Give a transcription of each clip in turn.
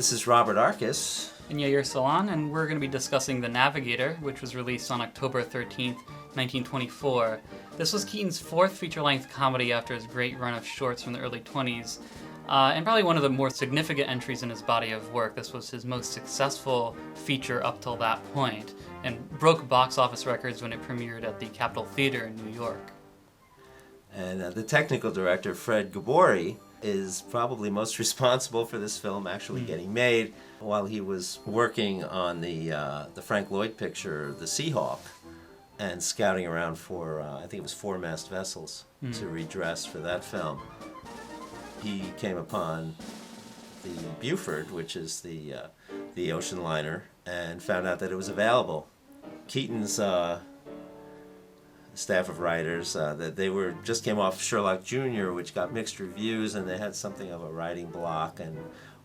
This is Robert Arcus. And Yair Salon, and we're going to be discussing The Navigator, which was released on October 13th, 1924. This was Keaton's fourth feature-length comedy after his great run of shorts from the early 20s, and probably one of the more significant entries in his body of work. This was his most successful feature up till that point, and broke box office records when it premiered at the Capitol Theater in New York. And the technical director, Fred Gabori, is probably most responsible for this film actually getting made while he was working on the Frank Lloyd picture, The Seahawk, and scouting around for, I think it was 4-mast vessels to redress for that film. He came upon the Buford, which is the ocean liner, and found out that it was available. Keaton's staff of writers, that they just came off Sherlock Jr., which got mixed reviews, and they had something of a writing block, and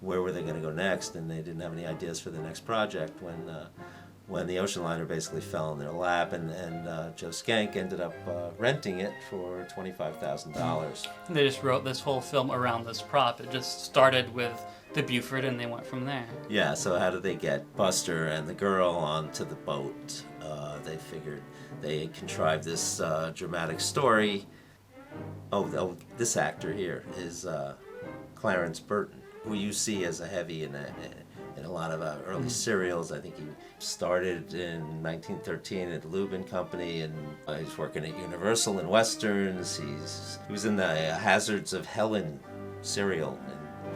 where were they going to go next, and they didn't have any ideas for the next project when the ocean liner basically fell in their lap, and Joe Skank ended up renting it for $25,000. They just wrote this whole film around this prop. It just started with the Buford, and they went from there. Yeah, so how did they get Buster and the girl onto the boat? They figured they contrived this dramatic story. Oh, this actor here is Clarence Burton, who you see as a heavy in a lot of early serials. I think he started in 1913 at Lubin Company, and he's working at Universal in Westerns. He was in the Hazards of Helen serial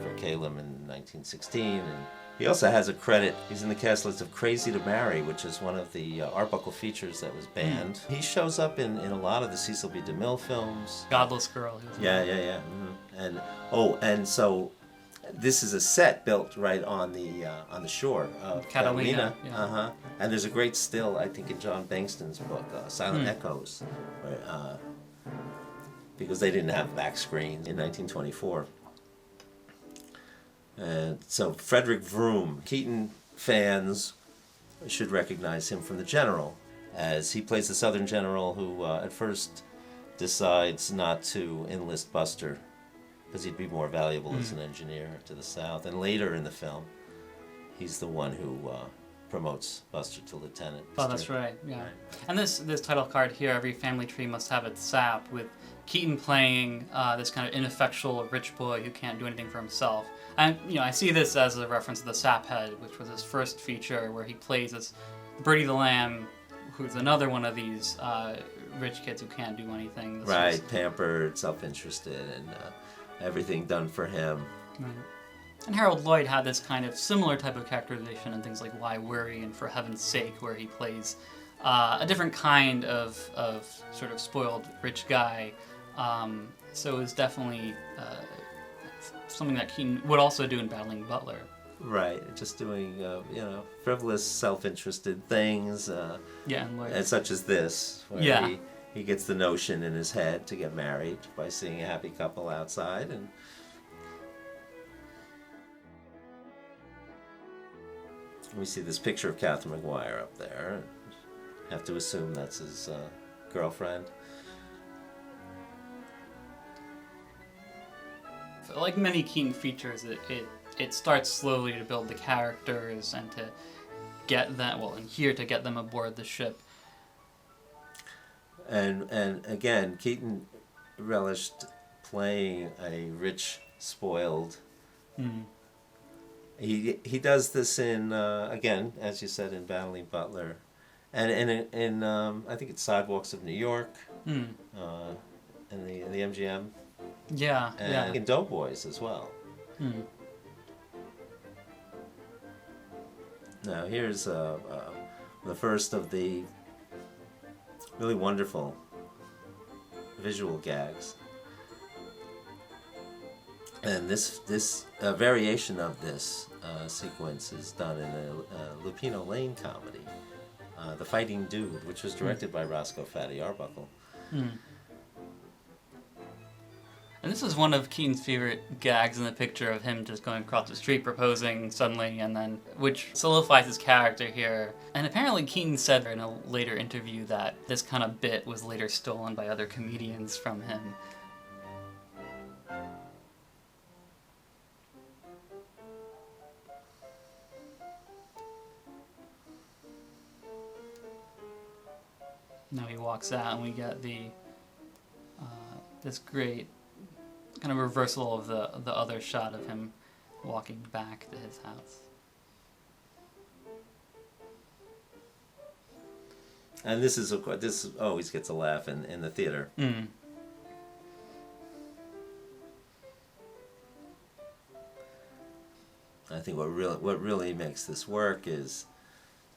for Calum in 1916, and he also has a credit. He's in the cast list of Crazy to Marry, which is one of the Arbuckle features that was banned. He shows up in a lot of the Cecil B. DeMille films. Godless Girl. Yeah. And so this is a set built right on the shore of Catalina. Yeah. And there's a great still, I think, in John Bankston's book, Silent Echoes, where, because they didn't have back screens in 1924. And so Frederick Vroom, Keaton fans should recognize him from The General, as he plays the Southern general who at first decides not to enlist Buster because he'd be more valuable as an engineer to the South. And later in the film, he's the one who promotes Buster to lieutenant. Oh, that's right, yeah. Right. And this title card here, Every Family Tree Must Have Its Sap, with Keaton playing this kind of ineffectual rich boy who can't do anything for himself. And I see this as a reference to The Saphead, which was his first feature, where he plays this Bertie the Lamb, who's another one of these rich kids who can't do anything. Right, pampered, self-interested, and everything done for him. Right. And Harold Lloyd had this kind of similar type of characterization in things like Why Worry and For Heaven's Sake, where he plays a different kind of sort of spoiled rich guy. So it was definitely something that Keaton would also do in Battling Butler. Right, just doing frivolous, self-interested things. And such as this, where he gets the notion in his head to get married by seeing a happy couple outside, and we see this picture of Catherine McGuire up there. Have to assume that's his girlfriend. Like many Keaton features, it starts slowly to build the characters and to get them, to get them aboard the ship. And again, Keaton relished playing a rich, spoiled. He does this in again, as you said, in Battling Butler, and in I think it's Sidewalks of New York, in the MGM. Yeah, and in Doughboys as well. Now here's the first of the really wonderful visual gags. And this variation of this sequence is done in a Lupino Lane comedy, The Fighting Dude, which was directed by Roscoe Fatty Arbuckle. And this is one of Keaton's favorite gags in the picture of him just going across the street proposing suddenly, and then which solidifies his character here. And apparently Keaton said in a later interview that this kind of bit was later stolen by other comedians from him. Now he walks out, and we get the this great kind of reversal of the other shot of him walking back to his house. And this always gets a laugh in the theater. Mm. I think what really makes this work is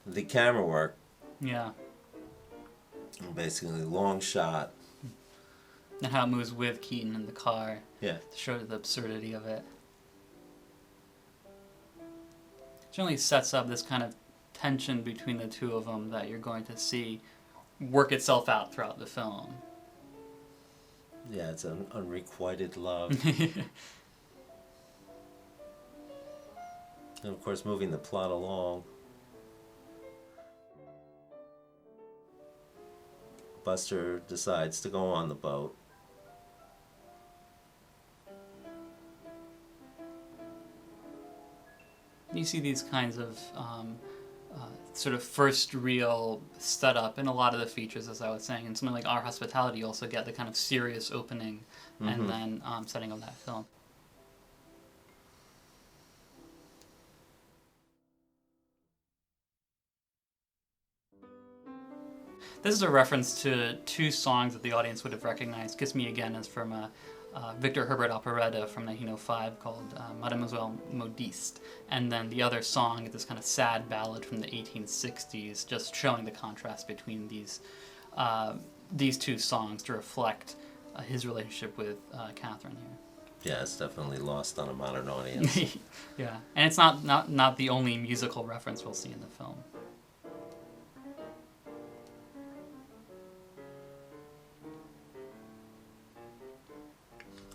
the camera work. Yeah. Basically, long shot. And how it moves with Keaton in the car. Yeah. To show the absurdity of it. Generally sets up this kind of tension between the two of them that you're going to see work itself out throughout the film. Yeah, it's an unrequited love. And of course, moving the plot along. Buster decides to go on the boat. You see these kinds of sort of first real setup in a lot of the features, as I was saying. In something like Our Hospitality, you also get the kind of serious opening and then setting of that film. This is a reference to two songs that the audience would have recognized. Kiss Me Again is from a Victor Herbert operetta from 1905 called Mademoiselle Modiste. And then the other song is this kind of sad ballad from the 1860s, just showing the contrast between these two songs to reflect his relationship with Catherine here. Yeah, it's definitely lost on a modern audience. Yeah, and it's not the only musical reference we'll see in the film.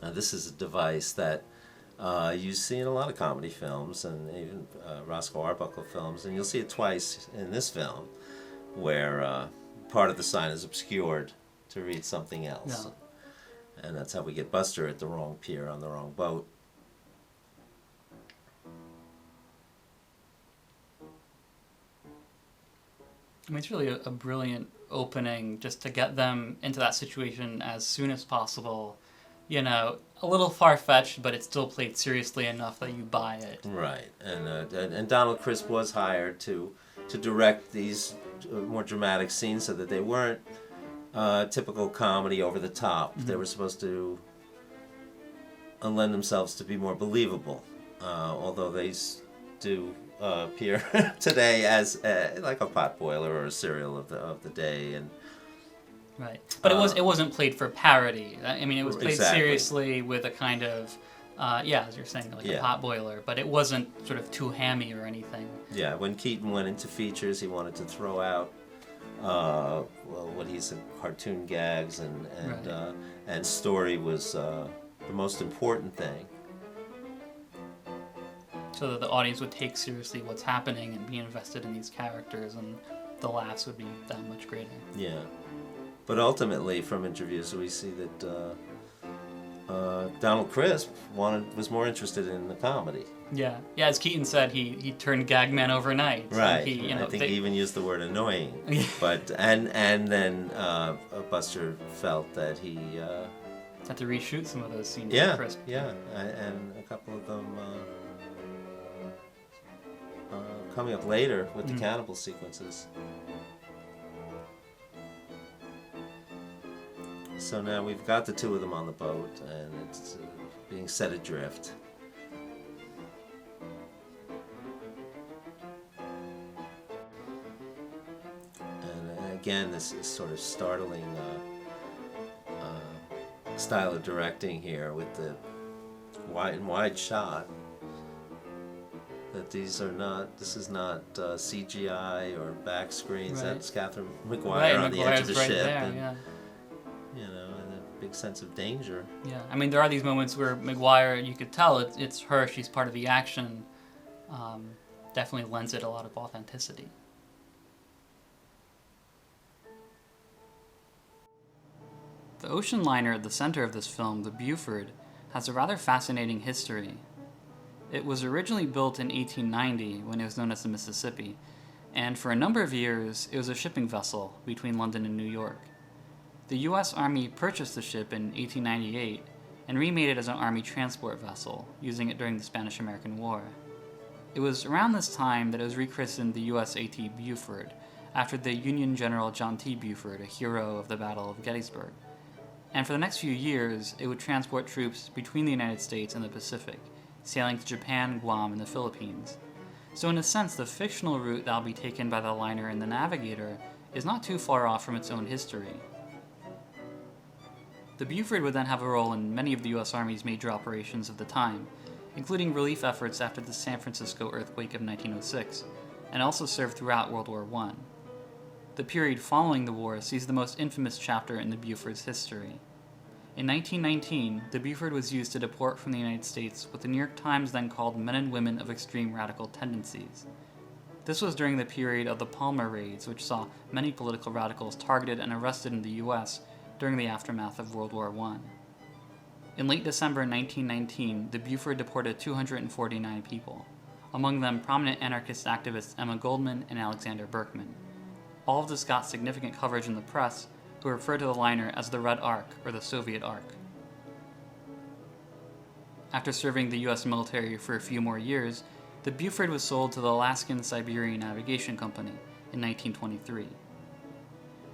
This is a device that you see in a lot of comedy films and even Roscoe Arbuckle films, and you'll see it twice in this film, where part of the sign is obscured to read something else. Yeah. And that's how we get Buster at the wrong pier on the wrong boat. I mean, it's really a brilliant opening just to get them into that situation as soon as possible. You know, a little far-fetched, but it's still played seriously enough that you buy it. Right, and Donald Crisp was hired to direct these more dramatic scenes so that they weren't typical comedy over the top. Mm-hmm. They were supposed to lend themselves to be more believable, although they do appear today as like a potboiler or a serial of the day. And right, but it wasn't played for parody. I mean, it was played exactly. seriously with a kind of, as you're saying, like a potboiler. But it wasn't sort of too hammy or anything. Yeah, when Keaton went into features, he wanted to throw out, what he said, cartoon gags and story was the most important thing. So that the audience would take seriously what's happening and be invested in these characters, and the laughs would be that much greater. Yeah. But ultimately, from interviews, we see that Donald Crisp was more interested in the comedy. Yeah, as Keaton said, he turned gag man overnight. Right. I think he even used the word annoying. But and then Buster felt that he had to reshoot some of those scenes. Yeah, with Crisp. Yeah, and a couple of them coming up later with the cannibal sequences. So now we've got the two of them on the boat, and it's being set adrift. And again, this is sort of startling style of directing here with the wide shot. That this is not CGI or back screens. Right. That's Catherine McGuire on the edge of the ship. There, and, yeah. You know, and a big sense of danger. Yeah, I mean, there are these moments where McGuire, you could tell it's her, she's part of the action. Definitely lends it a lot of authenticity. The ocean liner at the center of this film, the Buford, has a rather fascinating history. It was originally built in 1890 when it was known as the Mississippi, and for a number of years it was a shipping vessel between London and New York. The U.S. Army purchased the ship in 1898 and remade it as an Army transport vessel, using it during the Spanish-American War. It was around this time that it was rechristened the USAT Buford, after the Union General John T. Buford, a hero of the Battle of Gettysburg. And for the next few years, it would transport troops between the United States and the Pacific, sailing to Japan, Guam, and the Philippines. So in a sense, the fictional route that will be taken by the liner in the Navigator is not too far off from its own history. The Buford would then have a role in many of the U.S. Army's major operations of the time, including relief efforts after the San Francisco earthquake of 1906, and also served throughout World War I. The period following the war sees the most infamous chapter in the Buford's history. In 1919, the Buford was used to deport from the United States what the New York Times then called men and women of extreme radical tendencies. This was during the period of the Palmer raids, which saw many political radicals targeted and arrested in the U.S. during the aftermath of World War I. In late December 1919, the Buford deported 249 people, among them prominent anarchist activists Emma Goldman and Alexander Berkman. All of this got significant coverage in the press, who referred to the liner as the Red Ark, or the Soviet Ark. After serving the U.S. military for a few more years, the Buford was sold to the Alaskan Siberian Navigation Company in 1923.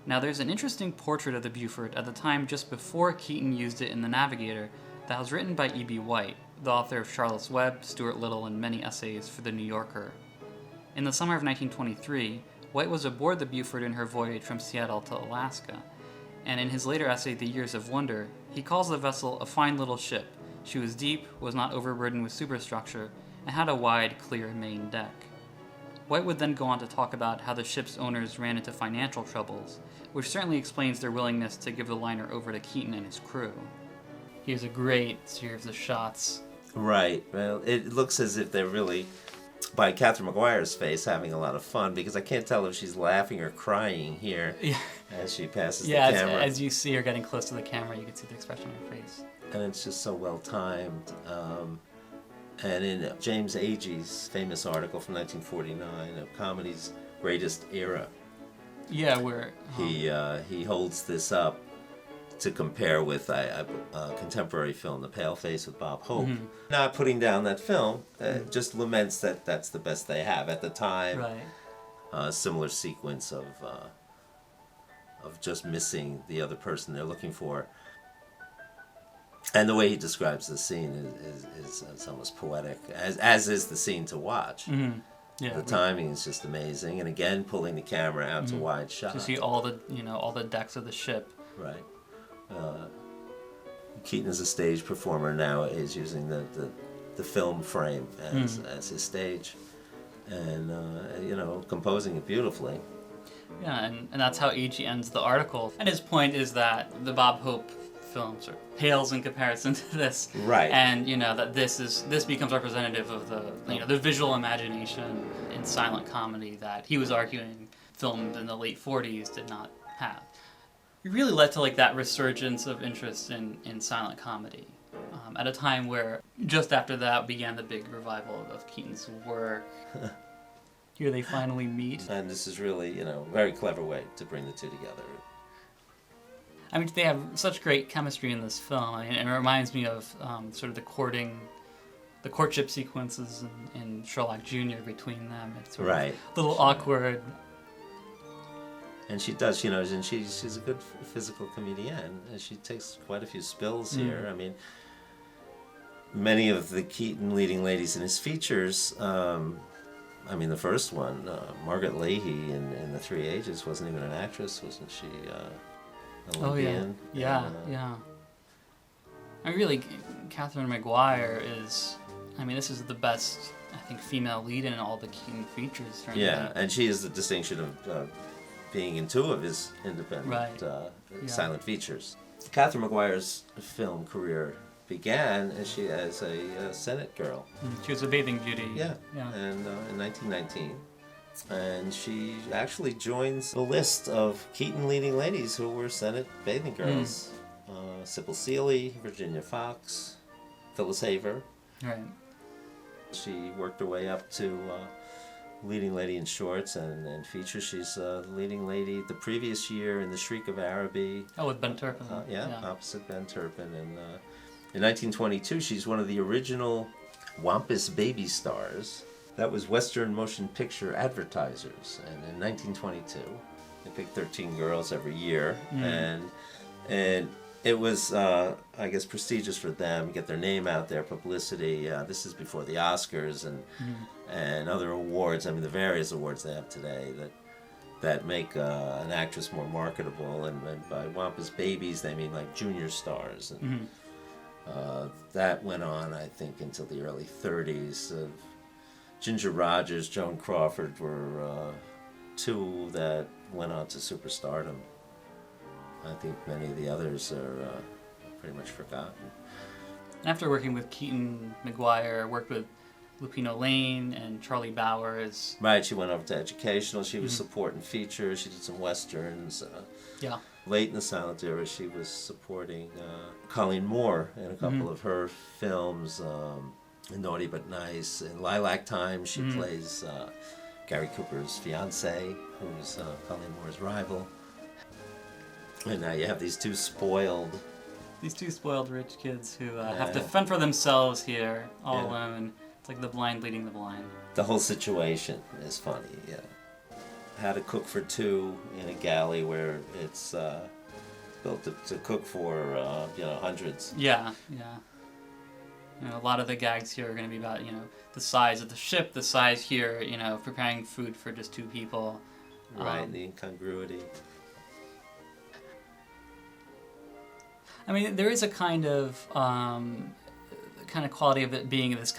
Now there's an interesting portrait of the Buford at the time just before Keaton used it in the Navigator that was written by E.B. White, the author of Charlotte's Web, Stuart Little, and many essays for The New Yorker. In the summer of 1923, White was aboard the Buford in her voyage from Seattle to Alaska, and in his later essay, The Years of Wonder, he calls the vessel a fine little ship. She was deep, was not overburdened with superstructure, and had a wide, clear main deck. White would then go on to talk about how the ship's owners ran into financial troubles, which certainly explains their willingness to give the liner over to Keaton and his crew. Here's a great series of shots. Right. Well, it looks as if they're really, by Catherine McGuire's face, having a lot of fun, because I can't tell if she's laughing or crying here as she passes the camera. As you see her getting close to the camera, you can see the expression on her face. And it's just so well timed. And in James Agee's famous article from 1949 of comedy's greatest era, where he holds this up to compare with a contemporary film, The Pale Face with Bob Hope. Mm-hmm. Not putting down that film, just laments that that's the best they have at the time. Right. Similar sequence of just missing the other person they're looking for. And the way he describes the scene is almost poetic, as is the scene to watch. Mm-hmm. Yeah, the timing is just amazing, and again pulling the camera out to wide shot. To see all the decks of the ship. Right. Keaton, as a stage performer now, is using the film frame as his stage, and composing it beautifully. Yeah, and that's how Agee ends the article. And his point is that the Bob Hope film sort of pales in comparison to this, right? And that this becomes representative of the visual imagination in silent comedy that he was arguing filmed in the late 40s did not have. It really led to that resurgence of interest in silent comedy at a time where just after that began the big revival of Keaton's work. Here they finally meet, and this is really a very clever way to bring the two together. I mean, they have such great chemistry in this film. I mean, it reminds me of sort of the courtship sequences in Sherlock Jr. between them. It's sort of a little awkward. And she does, and she's a good physical comedian, and she takes quite a few spills here. I mean, many of the Keaton leading ladies in his features, the first one, Margaret Leahy in The Three Ages, wasn't even an actress, wasn't she? Olympian. Oh, yeah. Yeah. I mean, really, Catherine McGuire is, this is the best, I think, female lead in all the Keaton features. Yeah, and she has the distinction of being in two of his independent silent features. Catherine McGuire's film career began as a Senate girl. She was a bathing beauty. Yeah. And in 1919. And she actually joins the list of Keaton leading ladies who were Senate bathing girls. Sybil Seeley, Virginia Fox, Phyllis Haver. Right. She worked her way up to leading lady in shorts and features. She's the leading lady the previous year in The Shriek of Araby. Oh, with Ben Turpin. Opposite Ben Turpin. And in 1922, she's one of the original Wampus baby stars. That was Western Motion Picture Advertisers. And in 1922, they picked 13 girls every year. And it was, I guess, prestigious for them to get their name out there, publicity. This is before the Oscars and other awards. I mean, the various awards they have today that make an actress more marketable. And by Wampus babies, they mean like junior stars. And that went on, I think, until the early 30s. Ginger Rogers, Joan Crawford were two that went on to superstardom. I think many of the others are pretty much forgotten. After working with Keaton McGuire, worked with Lupino Lane and Charlie Bowers. Right, she went over to educational. She was supporting features. She did some westerns. Yeah. Late in the silent era, she was supporting Colleen Moore in a couple of her films. In Naughty But Nice. In Lilac Time, she plays Gary Cooper's fiancée, who's Colleen Moore's rival. And now you have these two spoiled rich kids who have to fend for themselves here, all alone. It's like the blind leading the blind. The whole situation is funny, yeah. How to cook for two in a galley where it's built to cook for, hundreds. Yeah. A lot of the gags here are going to be about, the size of the ship, the size here, preparing food for just two people. Right, the incongruity. I mean, there is a kind of quality of it being this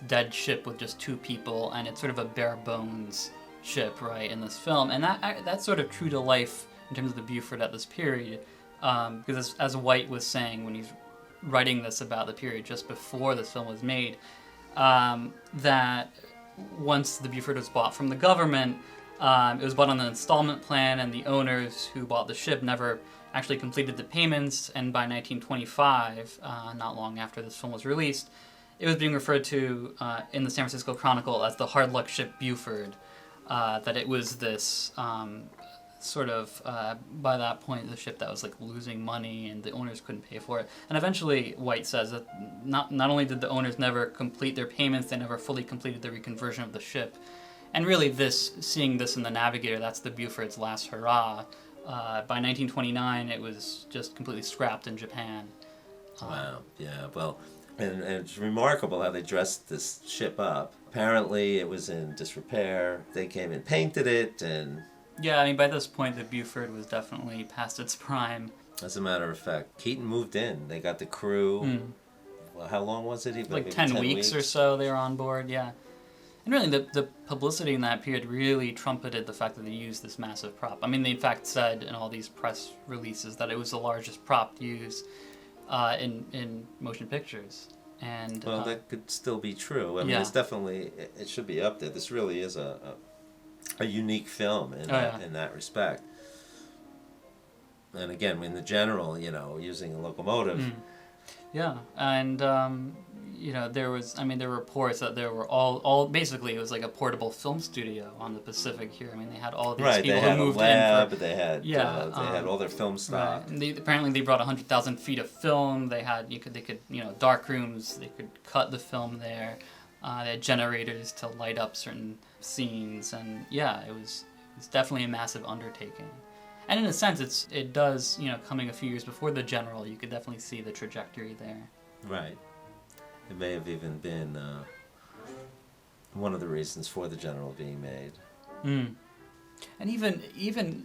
dead ship with just two people, and it's sort of a bare bones ship, right, in this film, and that's sort of true to life in terms of the Buford at this period, because as White was saying when he's writing this about the period just before this film was made, that once the Buford was bought from the government, it was bought on an installment plan, and the owners who bought the ship never actually completed the payments, and by 1925, not long after this film was released, it was being referred to in the San Francisco Chronicle as the hard luck ship Buford, that it was this by that point, the ship that was like losing money and the owners couldn't pay for it. And eventually, White says that not only did the owners never complete their payments, they never fully completed the reconversion of the ship. And really, seeing this in the Navigator, that's the Buford's last hurrah. By 1929, it was just completely scrapped in Japan. Wow, yeah, well, and it's remarkable how they dressed this ship up. Apparently, it was in disrepair. They came and painted it, and... Yeah, I mean, by this point, the Buford was definitely past its prime. As a matter of fact, Keaton moved in. They got the crew. Well, how long was it? Like 10 weeks or so they were on board, yeah. And really, the publicity in that period really trumpeted the fact that they used this massive prop. I mean, they in fact said in all these press releases that it was the largest prop used in motion pictures. And well, that could still be true. I mean, it's definitely, it should be up there. This really is a unique film in that respect. And again, in the general, using a locomotive. Yeah, and there were reports that there were all basically it was like a portable film studio on the Pacific here. I mean, they had all these people who moved in. They had all their film stock. Right. Apparently, they brought 100,000 feet of film. They could dark rooms. They could cut the film there. They had generators to light up certain scenes, and it was definitely a massive undertaking. And in a sense, it does, coming a few years before The General, you could definitely see the trajectory there. Right. It may have even been one of the reasons for The General being made. And even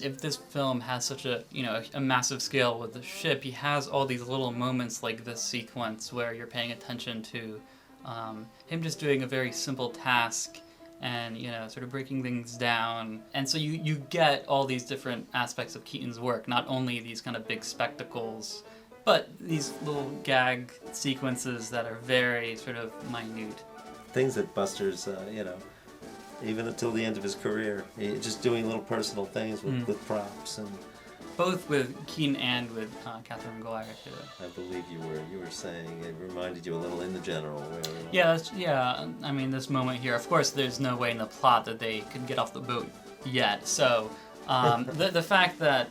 if this film has such a massive scale with the ship, he has all these little moments like this sequence where you're paying attention to him just doing a very simple task and sort of breaking things down. And so you get all these different aspects of Keaton's work, not only these kind of big spectacles, but these little gag sequences that are very sort of minute. Things that Buster's, even until the end of his career, just doing little personal things with props. And both with Keaton and with Catherine McGuire too. I believe you were saying it reminded you a little in The General. Where, Yeah. I mean, this moment here. Of course, there's no way in the plot that they could get off the boat yet. So the fact that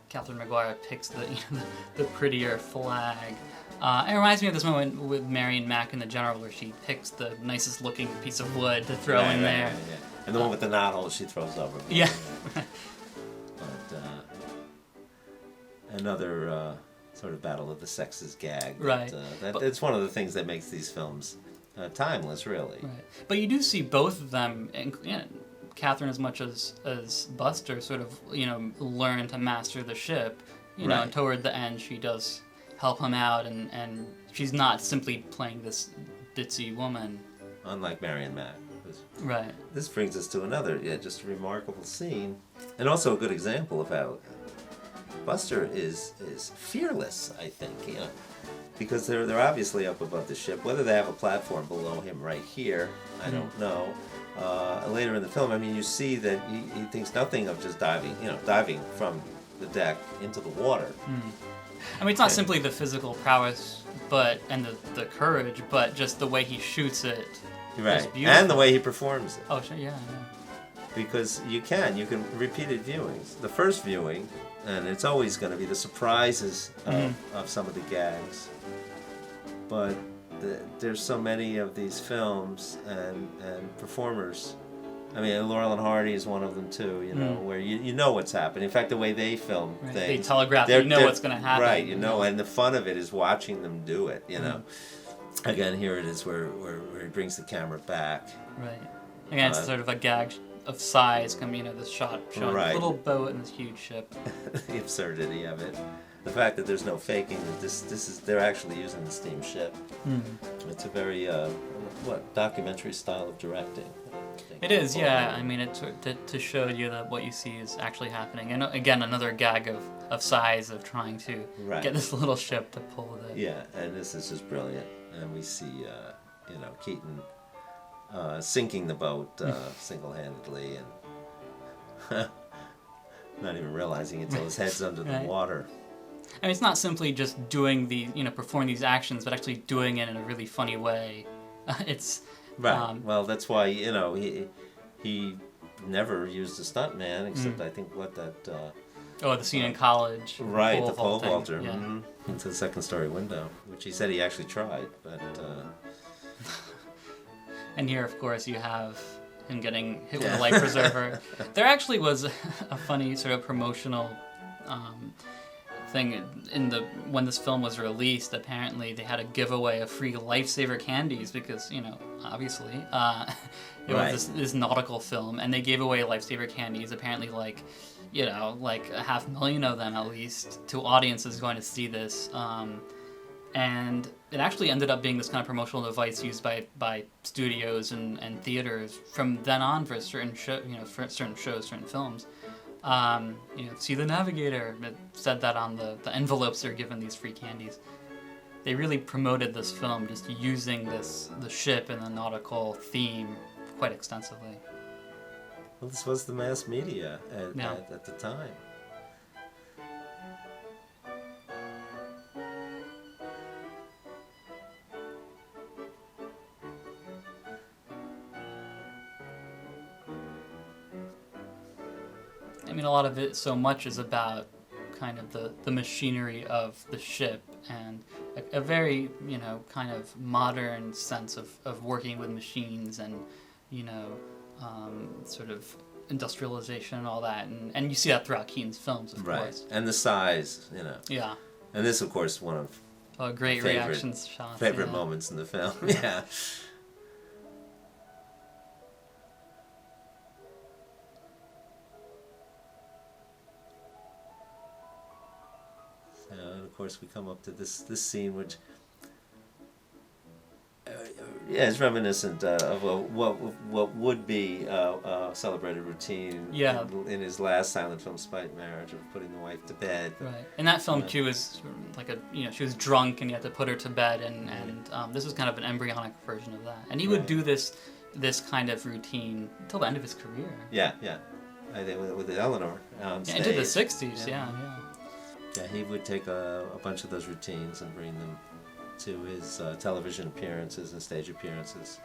Catherine McGuire picks the prettier flag. It reminds me of this moment with Marion Mack in The General, where she picks the nicest looking piece of wood to throw in there. Right. And the one with the knothole she throws over. Yeah. But another sort of battle of the sexes gag. Right. It's one of the things that makes these films timeless, really. Right. But you do see both of them, Catherine as much as Buster, sort of, learn to master the ship. You know, and toward the end she does help him out, and she's not simply playing this ditzy woman. Unlike Marion Mack. Right. This brings us to another, just a remarkable scene, and also a good example of how Buster is fearless, I think, because they're obviously up above the ship. Whether they have a platform below him right here, I don't know. Later in the film, I mean, you see that he thinks nothing of just diving from the deck into the water. I mean, it's not simply the physical prowess, and the courage, but just the way he shoots it. Right, and the way he performs it. Oh, sure, yeah. Because you can repeated viewings. The first viewing, and it's always going to be the surprises of some of the gags. But there's so many of these films and performers. I mean, Laurel and Hardy is one of them too. Where you know what's happening. In fact, the way they film things, they telegraph. You know what's going to happen. Right, and the fun of it is watching them do it. Again, here it is where he brings the camera back. Right. Again, it's sort of a gag of size. This shot showing a little boat and this huge ship. The absurdity of it. The fact that there's no faking that they're actually using the steamship. It's a very documentary style of directing. It is, yeah. I mean, it's to show you that what you see is actually happening. And again, another gag of size of trying to get this little ship to pull the. Yeah, and this is just brilliant. And we see, Keaton sinking the boat single-handedly, and not even realizing it until his head's under the water. I mean, it's not simply just doing performing these actions, but actually doing it in a really funny way. It's right. Well, that's why he never used a stuntman except I think the scene in college. Right, the pole vaulter. Yeah. Into the second-story window, which he said he actually tried, but. And here, of course, you have him getting hit with a life preserver. There actually was a funny sort of promotional thing when this film was released. Apparently, they had a giveaway of free lifesaver candies because obviously it was this nautical film, and they gave away lifesaver candies. Apparently, like 500,000 of them at least to audiences going to see this. And it actually ended up being this kind of promotional device used by studios and theaters from then on for certain for certain shows, certain films. See the Navigator. It said that on the envelopes they're given these free candies. They really promoted this film just using the ship and the nautical theme quite extensively. Well, this was the mass media at the time. I mean, a lot of it so much is about kind of the machinery of the ship and a very, kind of modern sense of working with machines and, sort of industrialization and all that. And you see that throughout Keaton's films, of course. And the size, Yeah. And this, of course, one of great reactions shots. Favorite moments in the film, yeah. And of course, we come up to this scene, which is reminiscent of what would be a celebrated routine in his last silent film, Spite Marriage, of putting the wife to bed. Right. In that film, she was like she was drunk, and you had to put her to bed, and this was kind of an embryonic version of that. And he would do this kind of routine until the end of his career. Yeah. I think with Eleanor on Yeah, stage. into the 60s, yeah. Yeah, he would take a bunch of those routines and bring them to his television appearances and stage appearances.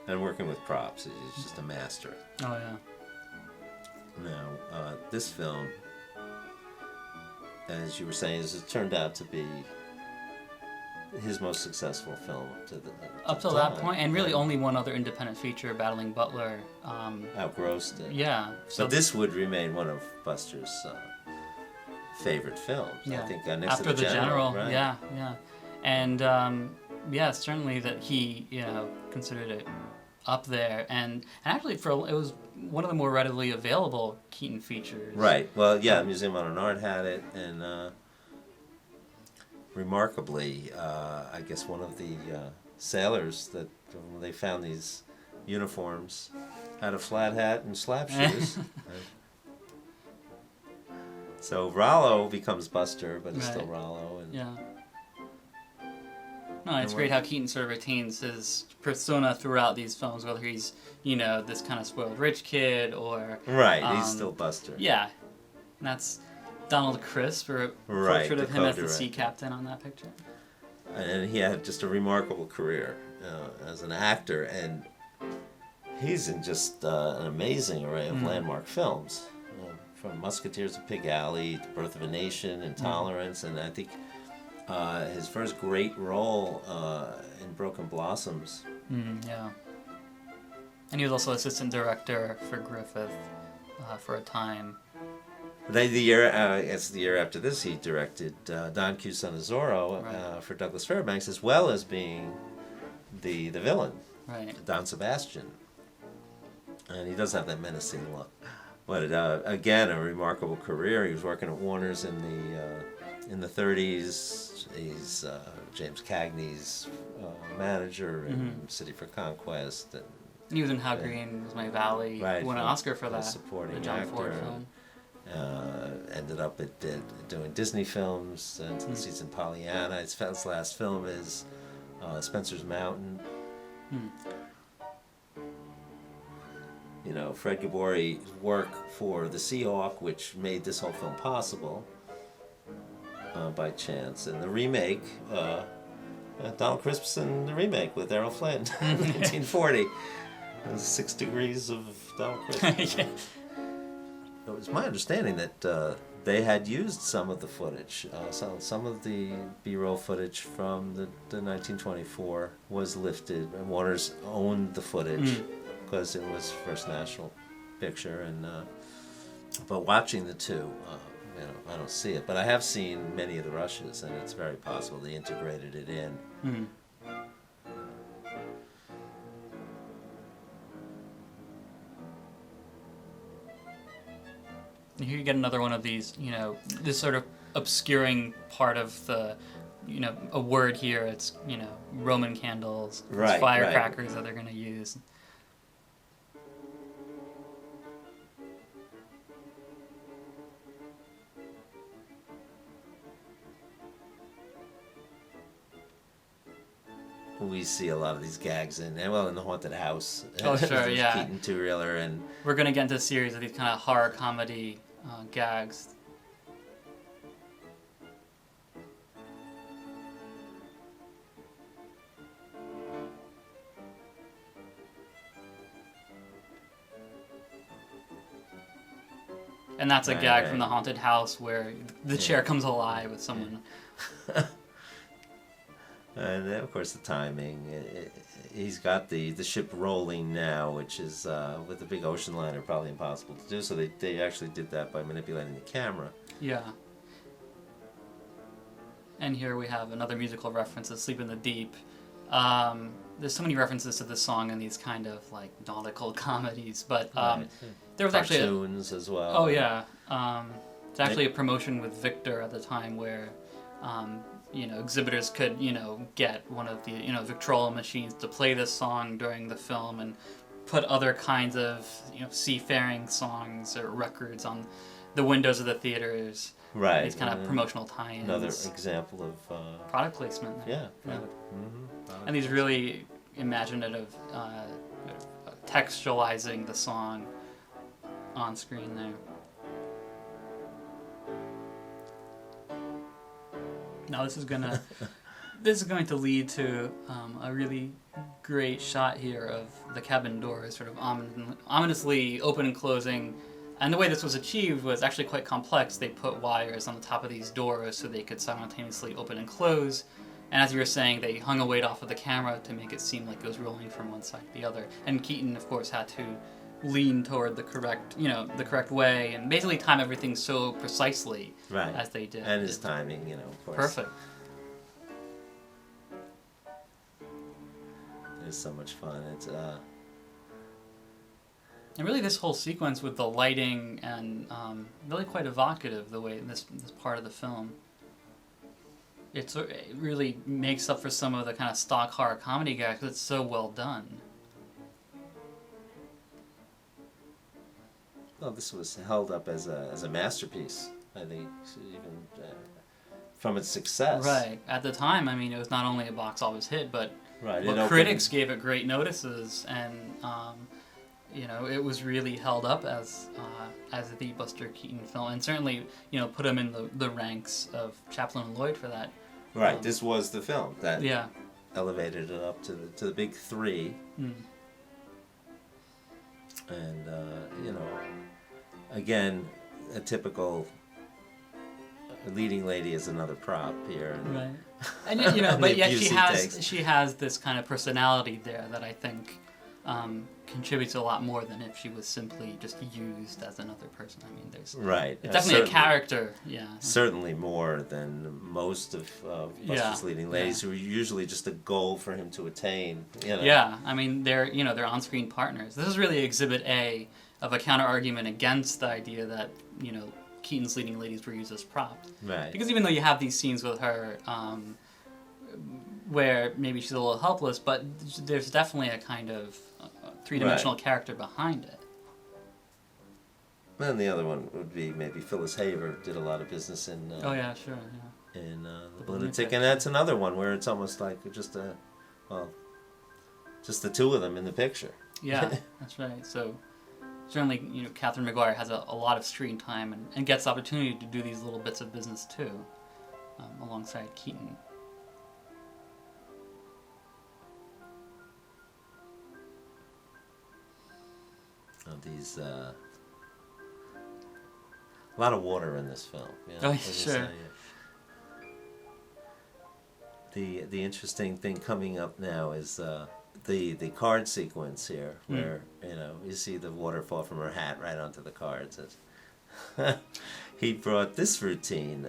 And working with props, he's just a master. Oh, yeah. Now, this film, as you were saying, has turned out to be his most successful film Up till that point, and really only one other independent feature, Battling Butler. Outgrossed it. Yeah. So But this would remain one of Buster's favorite films. yeah. I think next After to the General, right? yeah. And yeah, certainly that he, considered it up there, and actually it was one of the more readily available Keaton features. Right. Well, yeah, Museum of Modern Art had it, and remarkably, I guess one of the sailors that when they found these uniforms had a flat hat and slap shoes. So Rollo becomes Buster, but it's still Rollo. And yeah. No, it's great how Keaton sort of retains his persona throughout these films, whether he's, this kind of spoiled rich kid or... Right, he's still Buster. Yeah. And that's Donald Crisp, or a portrait of him as the sea captain on that picture. And he had just a remarkable career as an actor, and he's in just an amazing array of landmark films. From Musketeers of Pig Alley to Birth of a Nation, Intolerance, and I think his first great role in Broken Blossoms. Yeah. And he was also assistant director for Griffith for a time. The year after this, he directed Don Q. Son of Zorro for Douglas Fairbanks, as well as being the villain, Don Sebastian. And he does have that menacing look. But again, a remarkable career. He was working at Warner's in the 30s. He's James Cagney's manager in City for Conquest. And he was in How Green Was My Valley. Right, won an Oscar for that. Supporting the John actor. Ford film. Ended up doing Disney films until he's in Pollyanna. His last film is Spencer's Mountain. Fred Gabori's work for The Seahawk, which made this whole film possible by chance. And the remake, Donald Crisp's in the remake with Errol Flynn, 1940. It was 6 Degrees of Donald Crisp. It was my understanding that they had used some of the footage. Some of the B-roll footage from the 1924 was lifted, and Warner's owned the footage. Because it was First National Picture, and but watching the two, I don't see it. But I have seen many of the rushes, and it's very possible they integrated it in. Here you get another one of these, this sort of obscuring part of the, a word here. It's Roman candles, it's firecrackers that they're going to use. We see a lot of these gags in the Haunted House. Oh, sure, yeah. Keaton two-reeler, and we're going to get into a series of these kind of horror comedy gags. And that's a gag from the Haunted House where the chair comes alive with someone. And of course the timing. He's got the ship rolling now, which is with the big ocean liner probably impossible to do. So they actually did that by manipulating the camera. Yeah. And here we have another musical reference, Asleep in the Deep. There's so many references to this song in these kind of like nautical comedies, but there was actually cartoons as well. Oh yeah, it's actually a promotion with Victor at the time where exhibitors could get one of the Victrola machines to play this song during the film and put other kinds of seafaring songs or records on the windows of the theaters. Right. These kind of promotional tie-ins. Another example of product placement. Yeah. And these really imaginative textualizing the song on screen there. Now this is going to lead to a really great shot here of the cabin door sort of ominously open and closing. And the way this was achieved was actually quite complex. They put wires on the top of these doors so they could simultaneously open and close. And as you were saying, they hung a weight off of the camera to make it seem like it was rolling from one side to the other. And Keaton, of course, had to lean toward the correct way and basically time everything so precisely as they did. And his timing, of course. Perfect. It's so much fun. It's And really this whole sequence with the lighting and really quite evocative, the way this part of the film. It really makes up for some of the kind of stock horror comedy gags because it's so well done. Well, this was held up as a masterpiece, I think, even from its success. Right. At the time, I mean, it was not only a box office hit, but critics gave it great notices, and it was really held up as the Buster Keaton film, and certainly put him in the ranks of Chaplin and Lloyd for that. Right. This was the film that elevated it up to the big three. Mm. And again, a typical leading lady is another prop here. Right. And but yet she has this kind of personality there that I think contributes a lot more than if she was simply just used as another person. I mean, there's it's definitely a character. Yeah. Certainly more than most of Buster's leading ladies, who are usually just a goal for him to attain. Yeah, I mean they're on-screen partners. This is really Exhibit A of a counter-argument against the idea that Keaton's leading ladies were used as props. Right. Because even though you have these scenes with her where maybe she's a little helpless, but there's definitely a kind of three-dimensional character behind it. And the other one would be maybe Phyllis Haver did a lot of business in. Oh yeah, sure, yeah. In The Lunatic, and that's another one where it's almost like just the two of them in the picture. Yeah, that's right. So certainly, Catherine Maguire has a lot of screen time and gets the opportunity to do these little bits of business too, alongside Keaton. These a lot of water in this film. Oh, sure. The interesting thing coming up now is the card sequence here, where you see the water fall from her hat right onto the cards. He brought this routine.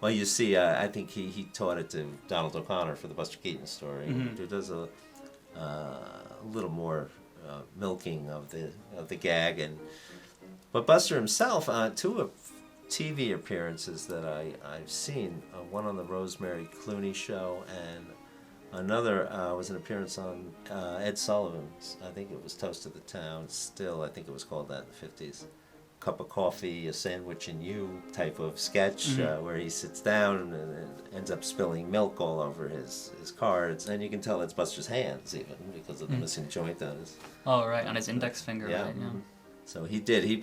Well, you see, I think he taught it to Donald O'Connor for the Buster Keaton story. Mm-hmm. Who does a little more milking of the gag, but Buster himself, two of TV appearances that I've seen, one on the Rosemary Clooney show, and another was an appearance on Ed Sullivan's. I think it was Toast of the Town. Still, I think it was called that in the 50s. Cup of coffee, a sandwich, and you type of sketch, where he sits down and ends up spilling milk all over his cards, and you can tell it's Buster's hands even because of the missing joint on his. Oh right, on his index finger. Yeah. Right, yeah. So he did. He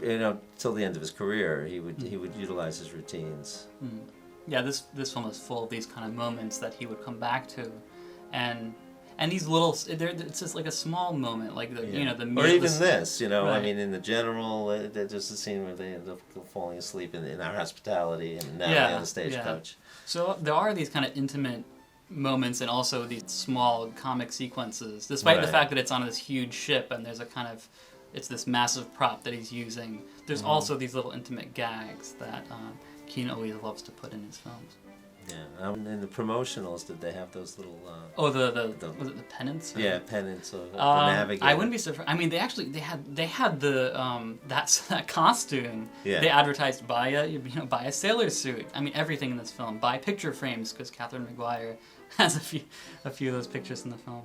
till the end of his career, he would utilize his routines. Mm. Yeah, this film is full of these kind of moments that he would come back to, and these little, it's just like a small moment, like the or even this, right. I mean, in the general, there's just a scene where they end up falling asleep in our hospitality, and now on the stagecoach. So there are these kind of intimate moments, and also these small comic sequences, despite the fact that it's on this huge ship, and there's a kind of, it's this massive prop that he's using. There's also these little intimate gags that Keaton always loves to put in his films. Yeah, in the promotionals, did they have those little? Was it the pennants? Yeah, pennants of the Navigator. I wouldn't be surprised. I mean, they had the that costume. Yeah. They advertised buy a sailor suit. I mean, everything in this film. Buy picture frames because Catherine Maguire has a few of those pictures in the film.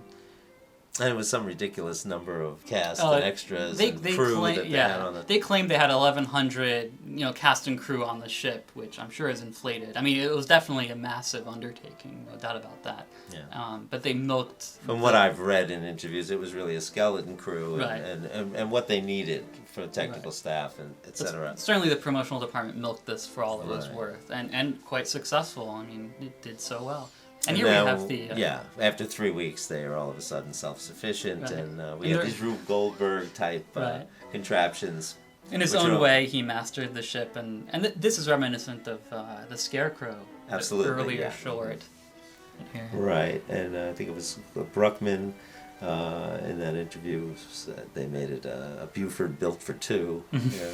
And it was some ridiculous number of cast Oh, and extras and crew that they had on the... They claimed they had 1,100, cast and crew on the ship, which I'm sure is inflated. I mean, it was definitely a massive undertaking, no doubt about that. Yeah. But they milked... From what I've read in interviews, it was really a skeleton crew Right. and what they needed for technical staff and etc. Certainly the promotional department milked this for all it was Right. worth, and quite successful. I mean, it did so well. And And here now, we have the... yeah, after 3 weeks, they are all of a sudden self-sufficient, Right. and we And have they're- these Rube Goldberg-type Right. contraptions. In his which own are- way, he mastered the ship, and this is reminiscent of the Scarecrow, Absolutely, the earlier yeah. short. Here. Right, and I think it was Bruckman in that interview said they made it a Buford built for two. Yeah.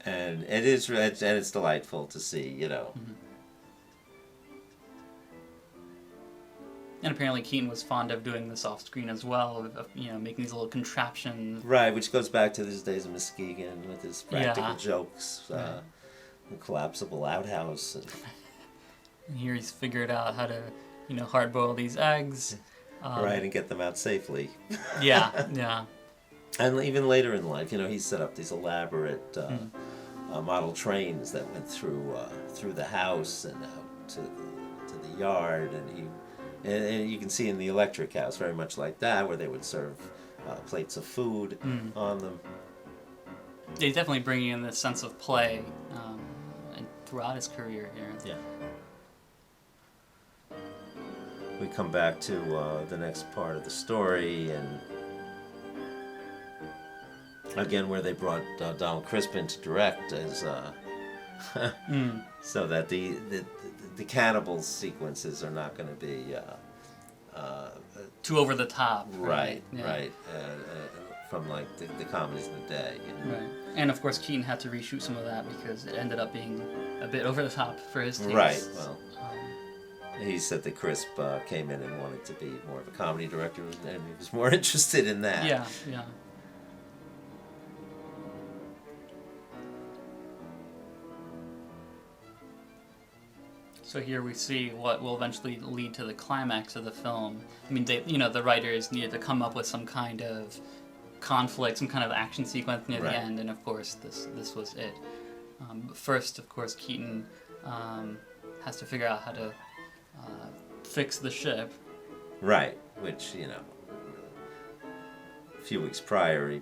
And it's delightful to see, And apparently Keaton was fond of doing this off screen as well, of making these little contraptions. Right, which goes back to his days of Muskegon with his practical Yeah. jokes, Right. the collapsible outhouse. And here he's figured out how to, hard boil these eggs. Right, and get them out safely. Yeah, yeah. And even later in life, he set up these elaborate model trains that went through the house and out to the yard, and you can see in the electric house very much like that, where they would serve plates of food on them. He's definitely bringing in this sense of play and throughout his career here. Yeah. We come back to the next part of the story, and again where they brought Donald Crispin to direct as so that the cannibal sequences are not going to be Too over the top. right, Yeah. right, from like the comedies of the day. Right. And of course Keaton had to reshoot some of that because it ended up being a bit over the top for his taste. Right. Well, he said that Crisp came in and wanted to be more of a comedy director, and he was more interested in that. Yeah, yeah. So here we see what will eventually lead to the climax of the film. I mean, the writers needed to come up with some kind of conflict, some kind of action sequence near Right. the end, and of course this was it. First, of course, Keaton has to figure out how to fix the ship. Right, which, a few weeks prior, he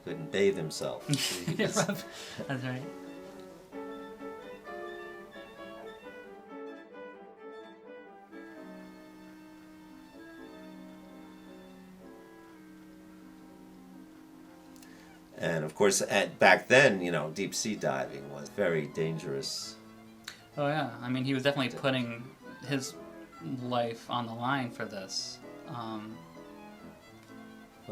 couldn't bathe himself. He was- That's right. And of course, back then, deep sea diving was very dangerous. Oh yeah, I mean he was definitely putting his life on the line for this. Well,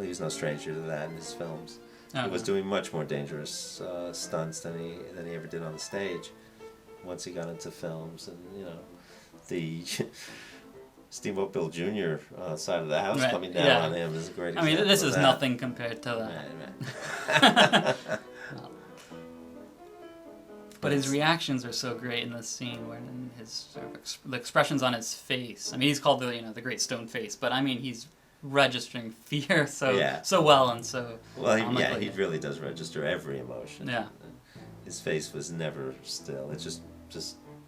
he was no stranger to that in his films. Oh, He was doing much more dangerous stunts than he ever did on the stage. Once he got into films, and the Steamboat Bill Jr. Side of the house Right, coming down yeah. on him is a great I mean, example this of is that. nothing compared to that. Right. But his reactions are so great in this scene, where his sort of the expressions on his face. I mean, he's called the great stone face, but I mean he's registering fear so well and so. Well, he comically. really does register every emotion. Yeah. His face was never still. It just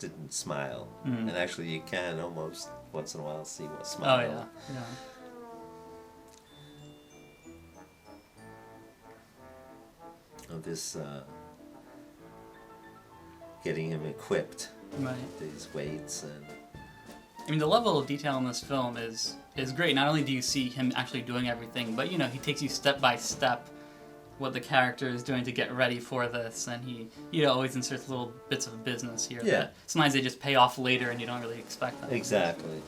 didn't smile. Mm. And actually, you can almost once in a while see what Oh smile. yeah, yeah. Of this getting him equipped, Right. these weights and. I mean, the level of detail in this film is great. Not only do you see him actually doing everything, but he takes you step by step what the character is doing to get ready for this, and he always inserts little bits of business here. Yeah. That sometimes they just pay off later, and you don't really expect them. Exactly.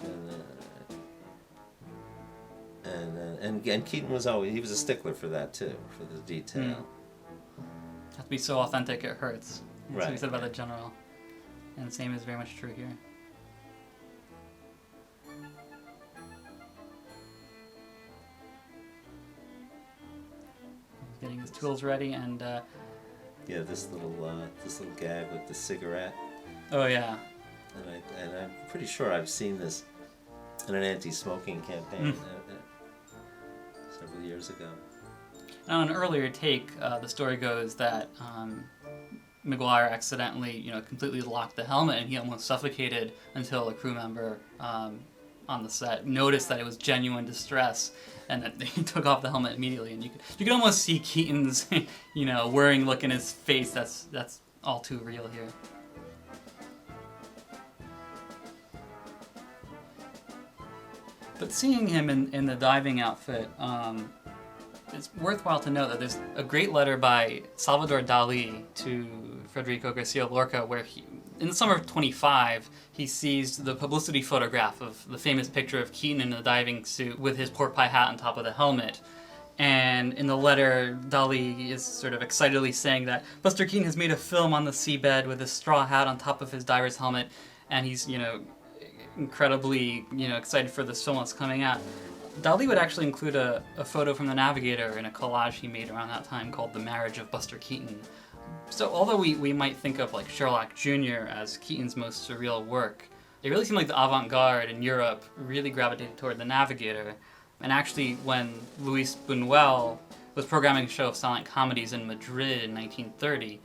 And Keaton was always a stickler for that too, for the detail. Have to be so authentic it hurts. That's what he Right, said about right. the general, and the same is very much true here. He's getting his tools ready, and Yeah, this little gag with the cigarette, oh yeah, and I'm pretty sure I've seen this in an anti-smoking campaign several years ago. Now, in an earlier take, the story goes that McGuire accidentally, completely locked the helmet, and he almost suffocated until a crew member on the set noticed that it was genuine distress, and that he took off the helmet immediately. And you could almost see Keaton's, worrying look in his face. That's all too real here. But seeing him in the diving outfit, it's worthwhile to note that there's a great letter by Salvador Dali to Federico Garcia Lorca where in the summer of 25, he sees the publicity photograph of the famous picture of Keaton in a diving suit with his pork pie hat on top of the helmet. And in the letter, Dali is sort of excitedly saying that Buster Keaton has made a film on the seabed with a straw hat on top of his diver's helmet, and he's, incredibly, excited for this film that's coming out. Dali would actually include a photo from the Navigator in a collage he made around that time called The Marriage of Buster Keaton. So although we might think of like Sherlock Jr. as Keaton's most surreal work, it really seemed like the avant-garde in Europe really gravitated toward the Navigator. And actually, when Luis Buñuel was programming a show of silent comedies in Madrid in 1930,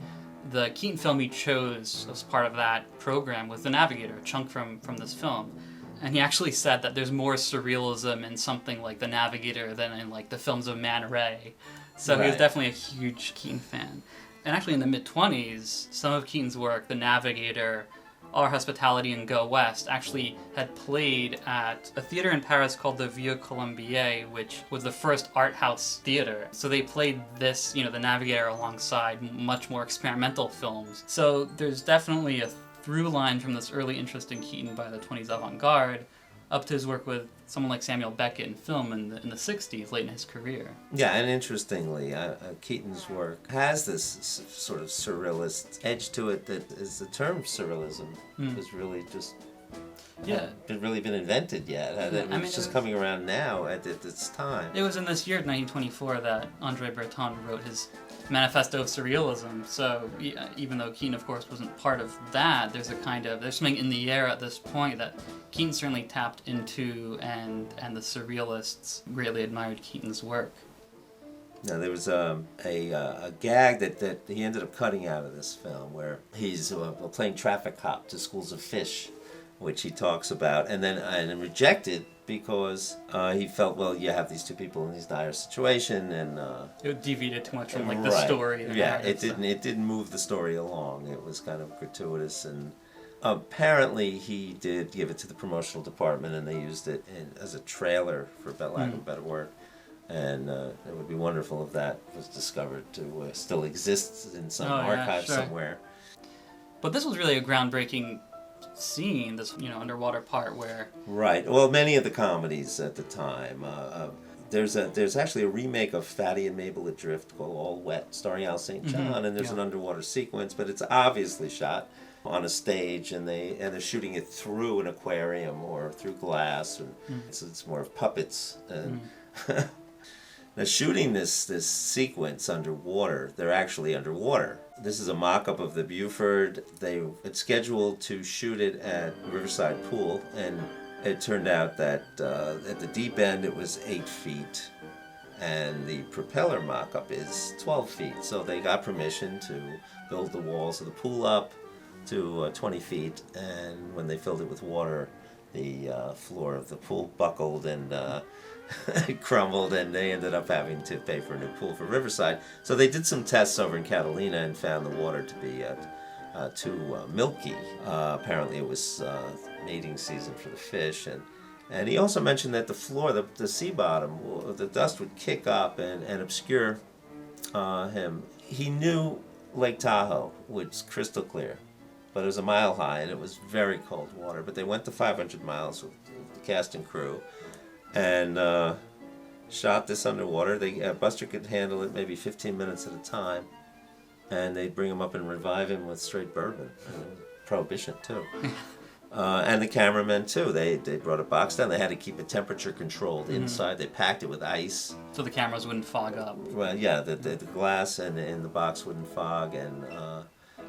the Keaton film he chose as part of that program was The Navigator, a chunk from this film. And he actually said that there's more surrealism in something like The Navigator than in like the films of Man Ray. So He was definitely a huge Keaton fan. And actually in the mid-20s, some of Keaton's work, The Navigator, Our Hospitality, and Go West, actually had played at a theater in Paris called the Vieux Colombier, which was the first art house theater. So they played this, The Navigator, alongside much more experimental films. So there's definitely a through line from this early interest in Keaton by the 20s avant-garde up to his work with someone like Samuel Beckett in film in the 60s, late in his career. Yeah, and interestingly, Keaton's work has this sort of surrealist edge to it that is the term surrealism was really just hadn't really been invented yet. It's just coming around now at its time. It was in this year, 1924, that André Breton wrote his Manifesto of Surrealism. So even though Keaton, of course, wasn't part of that, there's something in the air at this point that Keaton certainly tapped into, and the Surrealists greatly admired Keaton's work. Now, there was a gag that he ended up cutting out of this film where he's playing traffic cop to schools of fish, which he talks about, and then rejected because he felt, well, you have these two people in this dire situation, and it deviated too much from the story. It didn't move the story along. It was kind of gratuitous, and apparently he did give it to the promotional department, and they used it as a trailer, for lack of a better word. And it would be wonderful if that was discovered to still exist in some archive somewhere. But this was really a groundbreaking scene, this underwater part where... Right. Well, many of the comedies at the time. There's actually a remake of Fatty and Mabel Adrift called All Wet, starring Al St. John, and there's an underwater sequence, but it's obviously shot on a stage, and they're shooting it through an aquarium or through glass, and it's more of puppets. And now, shooting this sequence underwater, they're actually underwater. This is a mock-up of the Buford. They had scheduled to shoot it at Riverside Pool, and it turned out that at the deep end it was 8 feet, and the propeller mock-up is 12 feet. So they got permission to build the walls of the pool up to 20 feet, and when they filled it with water, the floor of the pool buckled and it crumbled, and they ended up having to pay for a new pool for Riverside. So they did some tests over in Catalina and found the water to be too milky. Apparently it was mating season for the fish, and he also mentioned that the floor, the sea bottom, the dust would kick up and obscure him. He knew Lake Tahoe was crystal clear, but it was a mile high and it was very cold water. But they went to 500 miles with the cast and crew, and shot this underwater. Buster could handle it maybe 15 minutes at a time, and they'd bring him up and revive him with straight bourbon. Prohibition, too. And the cameramen, too. They brought a box down. They had to keep it temperature controlled inside. They packed it with ice. So the cameras wouldn't fog up. Well, yeah, the glass and the box wouldn't fog. And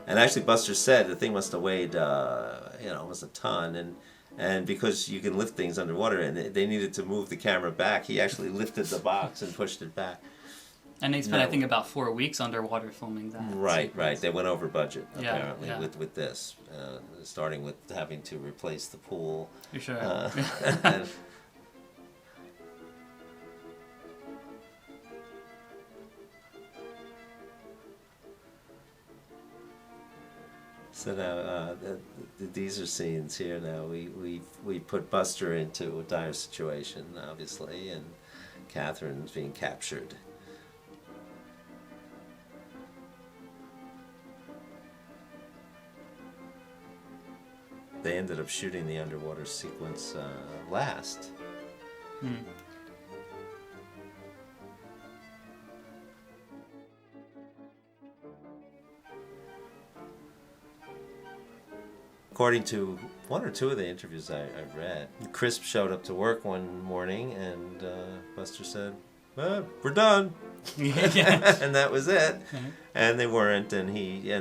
actually, Buster said the thing must have weighed almost a ton. And because you can lift things underwater, and they needed to move the camera back, he actually lifted the box and pushed it back. And they spent, I think, about 4 weeks underwater filming that. Right. They went over budget, apparently, yeah. with this. Starting with having to replace the pool. You sure? And, so now, these are scenes here now. We put Buster into a dire situation, obviously, and Catherine's being captured. They ended up shooting the underwater sequence last. According to one or two of the interviews I read, Crisp showed up to work one morning and Buster said, we're done. And that was it. And they weren't, and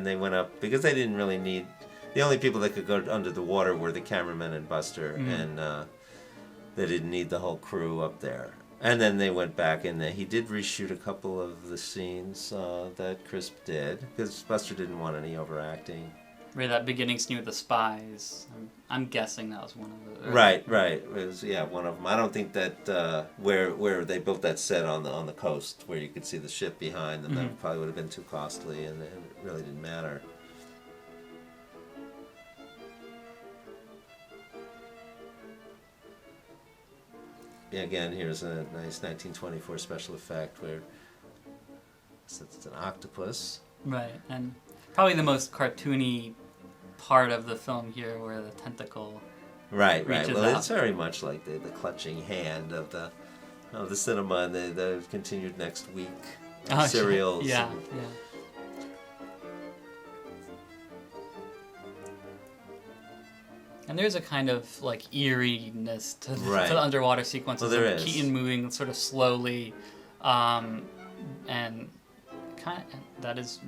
they went up because they didn't really need. The only people that could go under the water were the cameraman and Buster, and they didn't need the whole crew up there. And then they went back, and he did reshoot a couple of the scenes that Crisp did, because Buster didn't want any overacting. Right, that beginning scene with the spies. I'm guessing that was one of the... Right. It was, one of them. I don't think that where they built that set on the coast, where you could see the ship behind them, that probably would have been too costly, and it really didn't matter. Again, here's a nice 1924 special effect where it's an octopus. Right, and probably the most cartoony part of the film here, where the tentacle Right. reaches Well, out. it's very much like the clutching hand of the cinema, and the continued next week serials. Yeah. And there's a kind of like eeriness to the underwater sequences. Well, there of is. Keaton moving sort of slowly, and that is,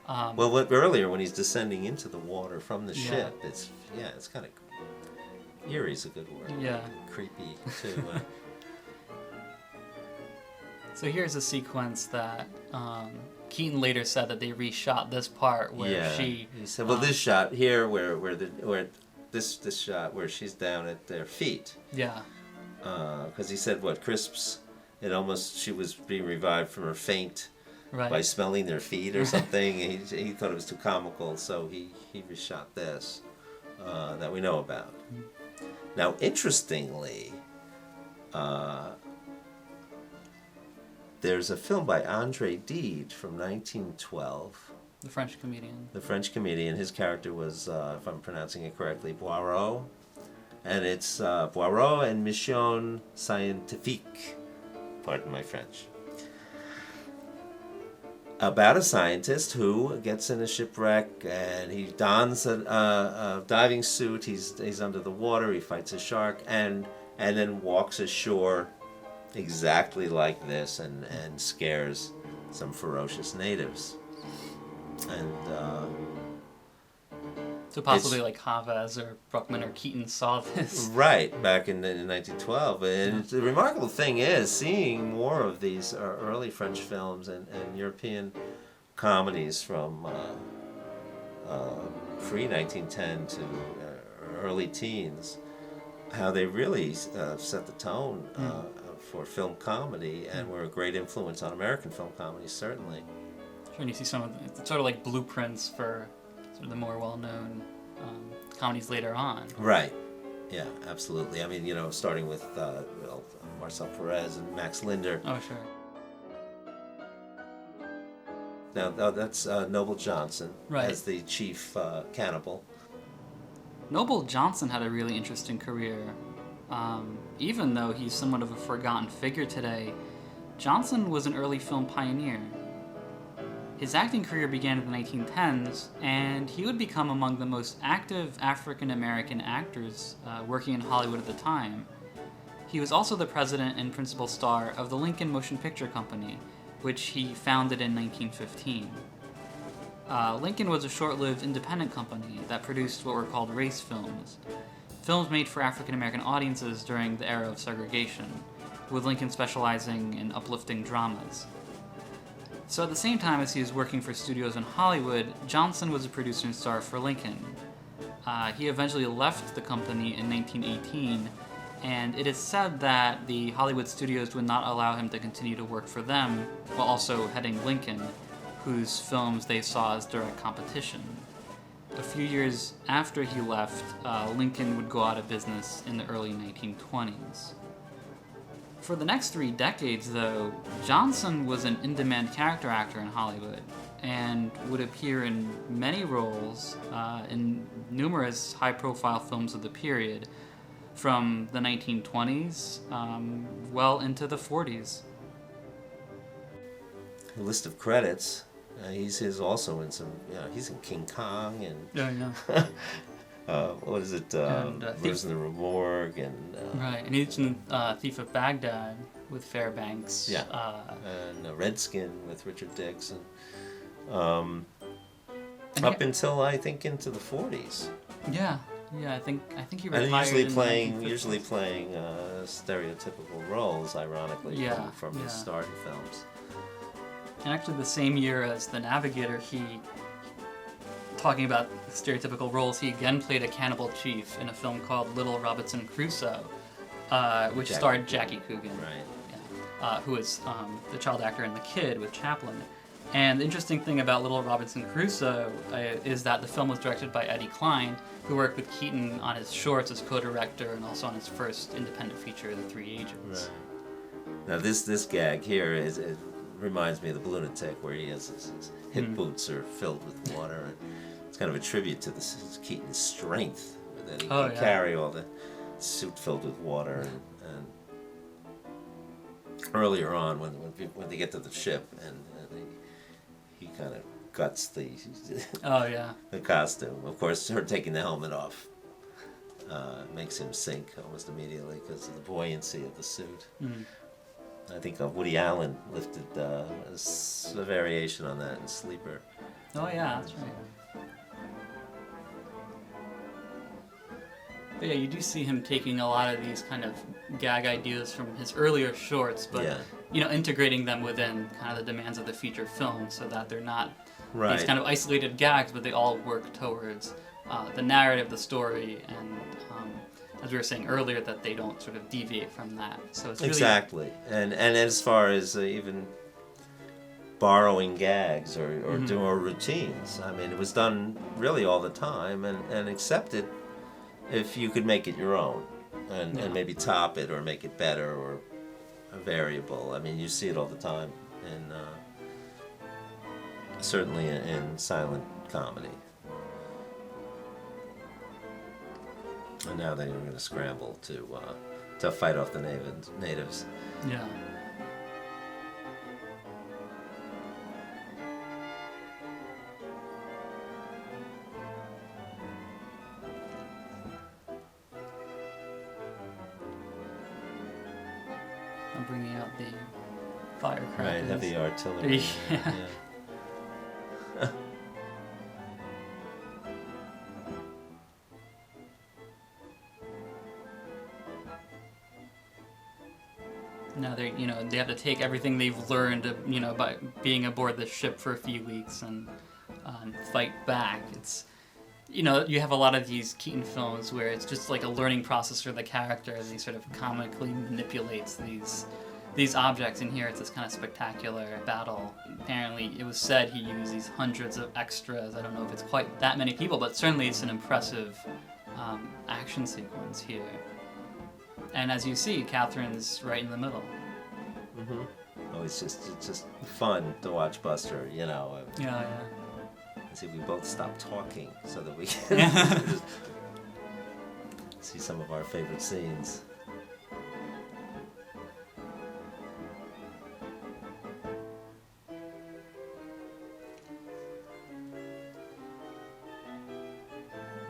Well, earlier when he's descending into the water from the ship, it's kind of eerie's a good word. Yeah. Creepy too. So here's a sequence that Keaton later said that they reshot this part where he said, well, this shot here where this shot where she's down at their feet. Yeah. Because he said Crisp's. She was being revived from her faint by smelling their feet or something. He thought it was too comical, so he reshot this that we know about. Now, interestingly, there's a film by Andre Dide from 1912. The French comedian. The French comedian. His character was, if I'm pronouncing it correctly, Poirot. And it's Poirot and Mission Scientifique. Pardon my French. About a scientist who gets in a shipwreck and he dons a diving suit. He's under the water. He fights a shark and then walks ashore exactly like this and scares some ferocious natives. And so possibly like Havas or Bruckman or Keaton saw this. Right, back in 1912. And the remarkable thing is seeing more of these early French films and European comedies from pre-1910 to early teens, how they really set the tone for film comedy and were a great influence on American film comedy, certainly. Sure, and you see some of the sort of like blueprints for sort of the more well-known comedies later on. Right. Yeah, absolutely. I mean, starting with Marcel Perez and Max Linder. Oh, sure. Now, that's Noble Johnson as the chief cannibal. Noble Johnson had a really interesting career. Even though he's somewhat of a forgotten figure today, Johnson was an early film pioneer. His acting career began in the 1910s, and he would become among the most active African-American actors working in Hollywood at the time. He was also the president and principal star of the Lincoln Motion Picture Company, which he founded in 1915. Lincoln was a short-lived independent company that produced what were called race films films made for African American audiences during the era of segregation, with Lincoln specializing in uplifting dramas. So at the same time as he was working for studios in Hollywood, Johnson was a producer and star for Lincoln. He eventually left the company in 1918, and it is said that the Hollywood studios would not allow him to continue to work for them while also heading Lincoln, whose films they saw as direct competition. A few years after he left, Lincoln would go out of business in the early 1920s. For the next 3 decades, though, Johnson was an in-demand character actor in Hollywood and would appear in many roles in numerous high-profile films of the period, from the 1920s well into the 40s. A list of credits. He's also in some. He's in King Kong and. What is it? Lives in the Remorque and. Right, and he's in Thief of Baghdad with Fairbanks. Yeah. And Redskin with Richard Dix and up until I think into the 40s. Yeah, I think he retired. And usually playing stereotypical roles, ironically, from his starting films. And actually, the same year as The Navigator, talking about stereotypical roles, he again played a cannibal chief in a film called Little Robinson Crusoe, which starred Jackie Coogan, who was the child actor in The Kid with Chaplin. And the interesting thing about Little Robinson Crusoe is that the film was directed by Eddie Klein, who worked with Keaton on his shorts as co-director and also on his first independent feature, The Three Agents. Right. Now this gag here it reminds me of The Lunatic, where he has his hip boots are filled with water. And it's kind of a tribute to Keaton's strength, that he can carry all the suit filled with water. And earlier on, when they get to the ship and he kind of guts the the costume. Of course, her taking the helmet off makes him sink almost immediately because of the buoyancy of the suit. I think Woody Allen lifted a variation on that in Sleeper. Oh yeah, that's right. But yeah, you do see him taking a lot of these kind of gag ideas from his earlier shorts, but integrating them within kind of the demands of the feature film, so that they're not these kind of isolated gags, but they all work towards the narrative, the story, and as we were saying earlier, that they don't sort of deviate from that. So it's really... Exactly, and as far as even borrowing gags or doing routines, I mean, it was done really all the time and accepted if you could make it your own and maybe top it or make it better or a variable. I mean, you see it all the time, and certainly in silent comedy. And now they're going to scramble to fight off the natives. Yeah. I'm bringing out the firecrackers. Right, heavy artillery. Yeah. Now they have to take everything they've learned, by being aboard the ship for a few weeks and fight back. It's, you have a lot of these Keaton films where it's just like a learning process for the character as he sort of comically manipulates these objects. And here it's this kind of spectacular battle. Apparently, it was said he used these hundreds of extras. I don't know if it's quite that many people, but certainly it's an impressive action sequence here. And as you see, Catherine's right in the middle. Mm-hmm. Oh, it's just fun to watch Buster, Yeah. See, we both stop talking so that we can see some of our favorite scenes.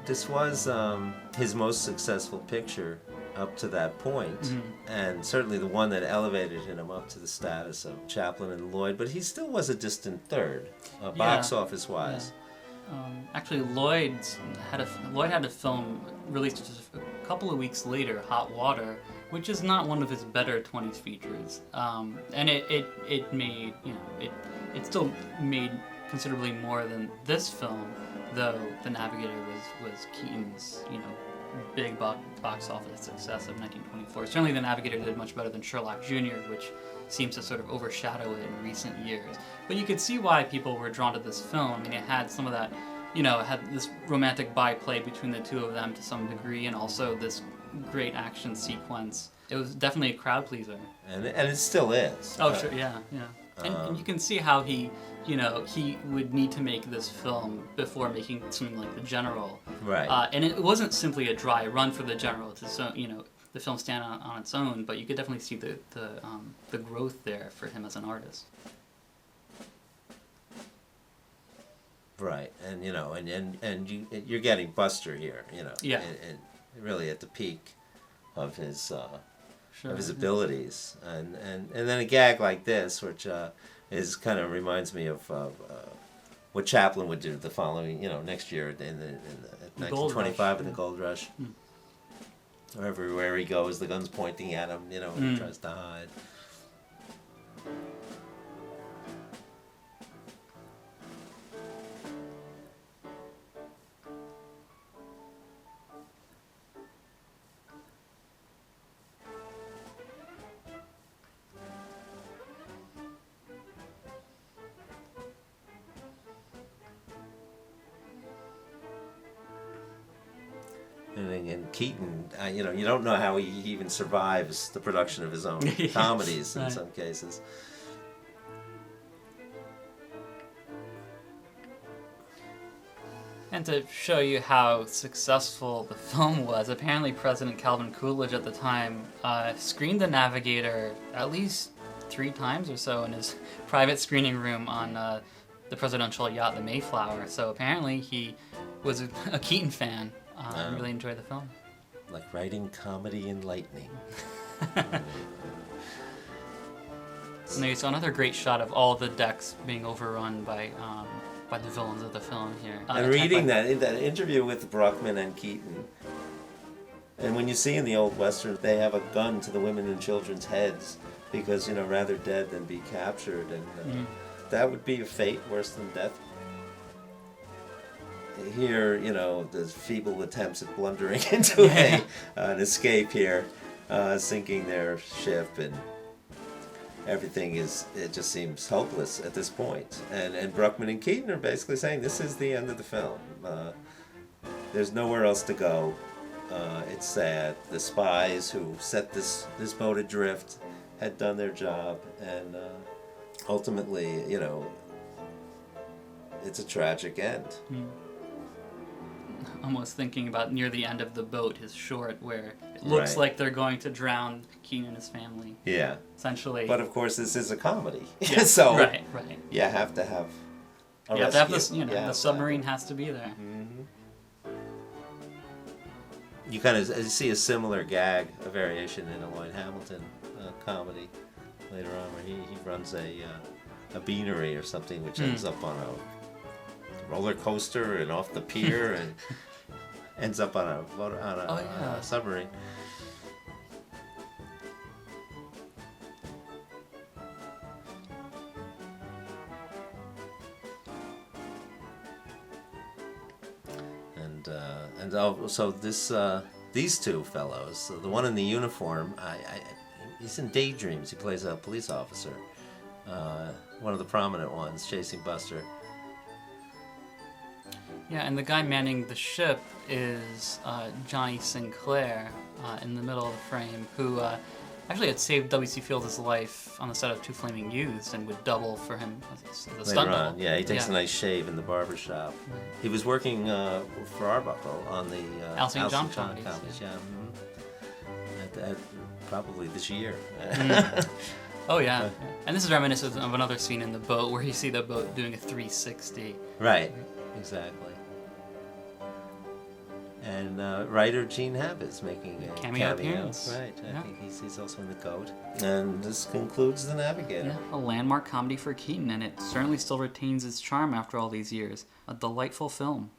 This was his most successful picture up to that point, and certainly the one that elevated him up to the status of Chaplin and Lloyd, but he still was a distant third, box office-wise. Actually, Lloyd had a film released just a couple of weeks later, Hot Water, which is not one of his better 20s features. And it made, it still made considerably more than this film, though The Navigator was Keaton's, big box office success of 1924. Certainly The Navigator did much better than Sherlock Jr., which seems to sort of overshadow it in recent years. But you could see why people were drawn to this film. I mean, it had some of that, it had this romantic byplay between the two of them to some degree, and also this great action sequence. It was definitely a crowd pleaser. And it still is. Oh, sure, yeah. And you can see how he would need to make this film before making something like The General. Right. And it wasn't simply a dry run for The General. The film stand on its own, but you could definitely see the growth there for him as an artist. Right, and you're getting Buster here, Yeah. and really at the peak of his Sure. of his abilities, and then a gag like this, which is kind of reminds me of what Chaplin would do the following, next year in the 1925 in the Gold Rush. Everywhere he goes, the gun's pointing at him, and he tries to hide. And Keaton, you don't know how he even survives the production of his own comedies in some cases. And to show you how successful the film was, apparently President Calvin Coolidge at the time screened The Navigator at least 3 times or so in his private screening room on the presidential yacht, the Mayflower. So apparently he was a Keaton fan. I really enjoyed the film. Like writing comedy in lightning. So you saw another great shot of all the decks being overrun by the villains of the film here. And reading that interview with Bruckman and Keaton, and when you see in the old westerns, they have a gun to the women and children's heads because rather dead than be captured, and that would be a fate worse than death. Here, there's feeble attempts at blundering into an escape here, sinking their ship, and everything it just seems hopeless at this point. And Bruckman and Keaton are basically saying this is the end of the film. There's nowhere else to go. It's sad. The spies who set this boat adrift had done their job, and ultimately, it's a tragic end. Almost thinking about near the end of the boat, his short, where it looks like they're going to drown Keaton and his family. Yeah. Essentially. But of course, this is a comedy. Yeah. So right. You have to have a rescue. Have this, the submarine has to be there. Mm-hmm. You kind of see a similar gag, a variation in a Lloyd Hamilton comedy later on, where he runs a beanery or something, which ends up on a roller coaster and off the pier and ends up on a submarine. And so these two fellows, the one in the uniform, he's in Daydreams. He plays a police officer, one of the prominent ones, chasing Buster. Yeah, and the guy manning the ship is Johnny Sinclair in the middle of the frame, who actually had saved W.C. Fields' life on the set of Two Flaming Youths and would double for him as a stunt double. Yeah, he takes a nice shave in the barber shop. He was working for Arbuckle on the Al St. John comedies. Yeah. Probably this year. Oh, yeah. And this is reminiscent of another scene in the boat where you see the boat doing a 360. Right, exactly. And writer Gene Happ is making a Cameo appearance. Right, I Yeah. think he's also in The Goat. And this concludes The Navigator. Yeah, a landmark comedy for Keaton, and it certainly still retains its charm after all these years. A delightful film.